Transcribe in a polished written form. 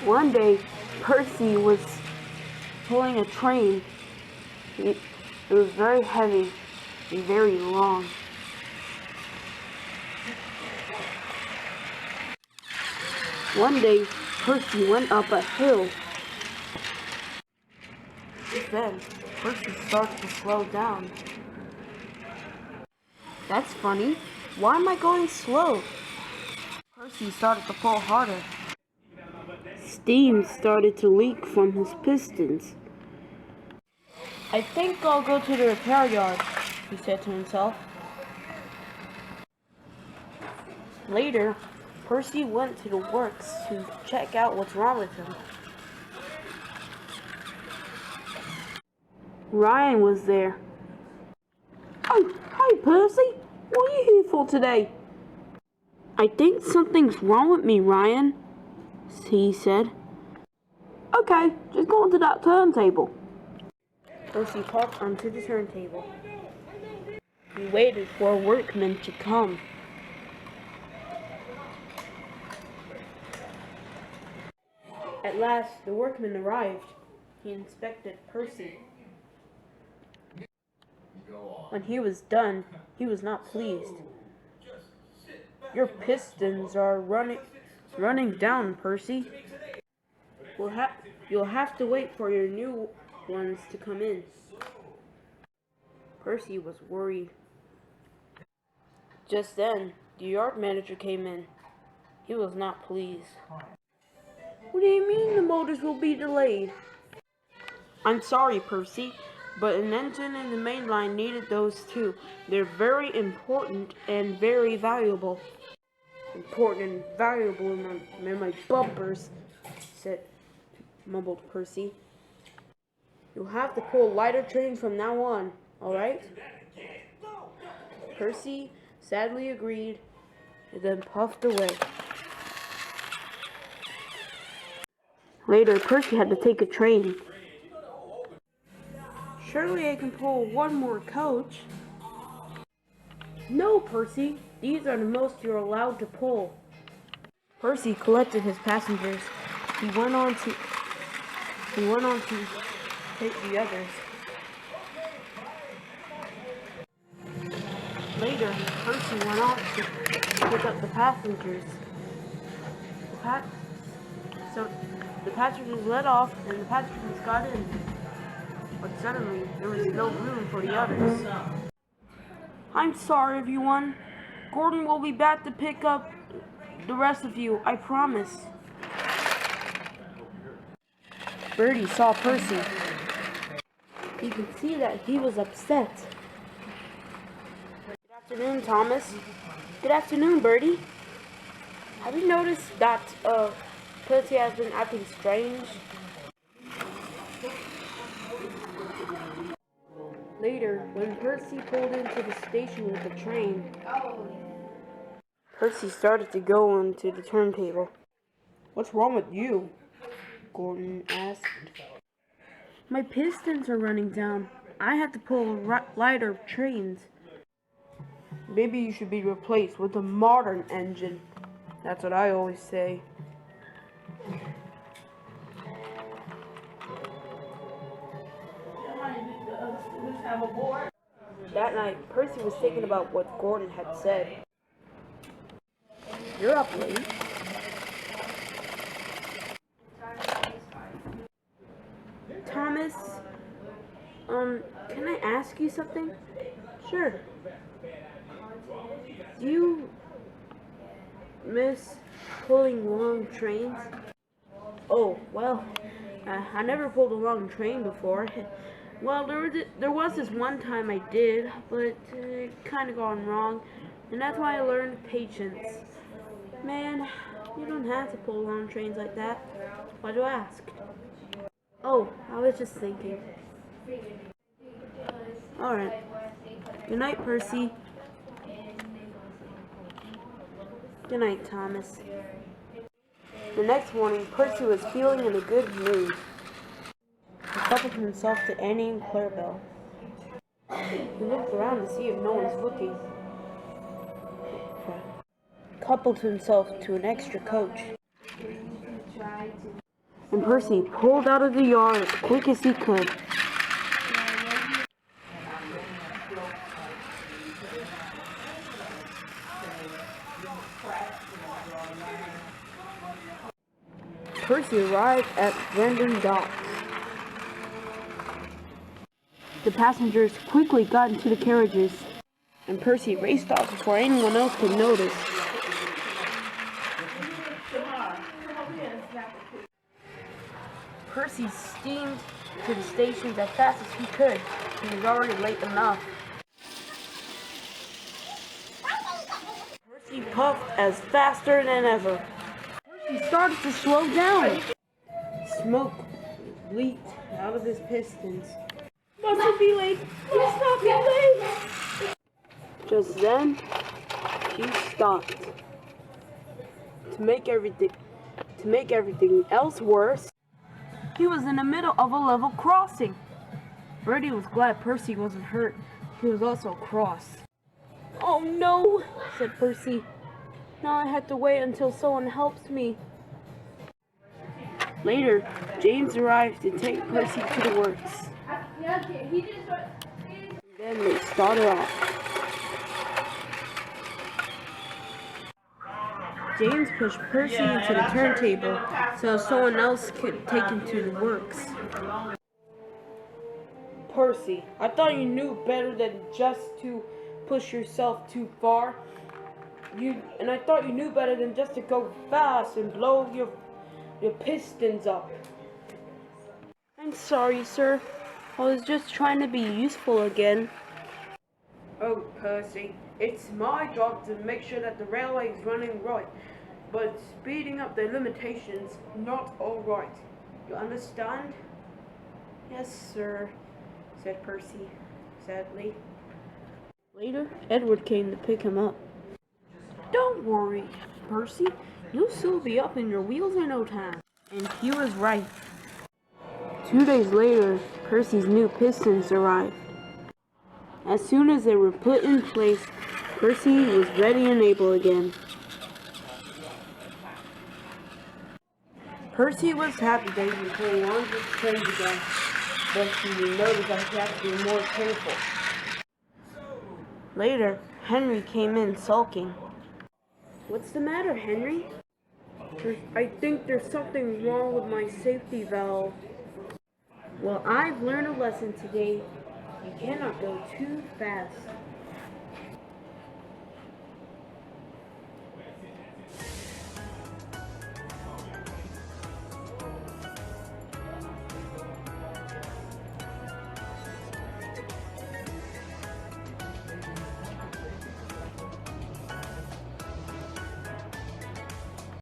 One day, Percy was pulling a train. It was very heavy and very long. One day, Percy went up a hill. Then, Percy started to slow down. That's funny. Why am I going slow? Percy started to pull harder. Steam started to leak from his pistons. I think I'll go to the repair yard, he said to himself. Later, Percy went to the works to check out what's wrong with him. Ryan was there. Oh, hi Percy. What are you here for today? I think something's wrong with me, Ryan, he said. Okay, just go onto that turntable. Percy hopped onto the turntable. He waited for a workman to come. At last, the workman arrived. He inspected Percy. When he was done, he was not pleased. Your pistons are running down, Percy. You'll have to wait for your new ones to come in. Percy was worried. Just then, the yard manager came in. He was not pleased. What do you mean the motors will be delayed? I'm sorry, Percy, but an engine and the main line needed those too. They're very important and very valuable. Important and valuable in my bumpers, mumbled Percy. You'll have to pull lighter trains from now on, alright? Percy sadly agreed and then puffed away. Later, Percy had to take a train. Surely I can pull one more coach. No, Percy. These are the most you're allowed to pull. Percy collected his passengers. He went on to take the others. Later, Percy went off to pick up the passengers. So the passengers let off and the passengers got in. But suddenly, there was no room for the others. I'm sorry, everyone. Gordon will be back to pick up the rest of you, I promise. Bertie saw Percy. You can see that he was upset. Good afternoon, Thomas. Good afternoon, Bertie. Have you noticed that Percy has been acting strange? Later, when Percy pulled into the station with the train, Percy started to go onto the turntable. What's wrong with you? Gordon asked. My pistons are running down. I have to pull lighter trains. Maybe you should be replaced with a modern engine. That's what I always say. That night, Percy was thinking about what Gordon had said. You're up late. Thomas, can I ask you something? Sure. Do you miss pulling long trains? Oh, well, I never pulled a long train before. Well, there was this one time I did, but it kind of gone wrong, and that's why I learned patience. Man, you don't have to pull long trains like that. Why'd you ask? Oh, I was just thinking. Alright. Good night, Percy. Good night, Thomas. The next morning, Percy was feeling in a good mood. He coupled himself to Annie and Clarabelle. He looked around to see if no one's looking. Coupled himself to an extra coach. and Percy pulled out of the yard as quick as he could. Percy arrived at Brandon Docks. The passengers quickly got into the carriages, and Percy raced off before anyone else could notice. Percy steamed to the stations as fast as he could. He was already late enough. Percy puffed as faster than ever. He started to slow down. Smoke leaked out of his pistons. Must be late. Must not be late. Just then, he stopped. To make everything else worse, he was in the middle of a level crossing. Bertie was glad Percy wasn't hurt. He was also cross. "Oh no," said Percy. "Now I have to wait until someone helps me." Later, James arrived to take Percy to the works. Then they started off. James pushed Percy into the turntable so someone else could take him to the works. "Percy, I thought you knew better than just to push yourself too far. I thought you knew better than just to go fast and blow your pistons up." "I'm sorry, sir. I was just trying to be useful again." "Oh, Percy, it's my job to make sure that the railway is running right, but speeding up the limitations, not all right. You understand?" "Yes, sir," said Percy, sadly. Later, Edward came to pick him up. "Don't worry, Percy. You'll soon be up in your wheels in no time." And he was right. 2 days later, Percy's new pistons arrived. As soon as they were put in place, Percy was ready and able again. Percy was happy that he was pulling on his trains again, but he noticed that he had to be more careful. Later, Henry came in sulking. "What's the matter, Henry?" "I think there's something wrong with my safety valve." "Well, I've learned a lesson today. You cannot go too fast."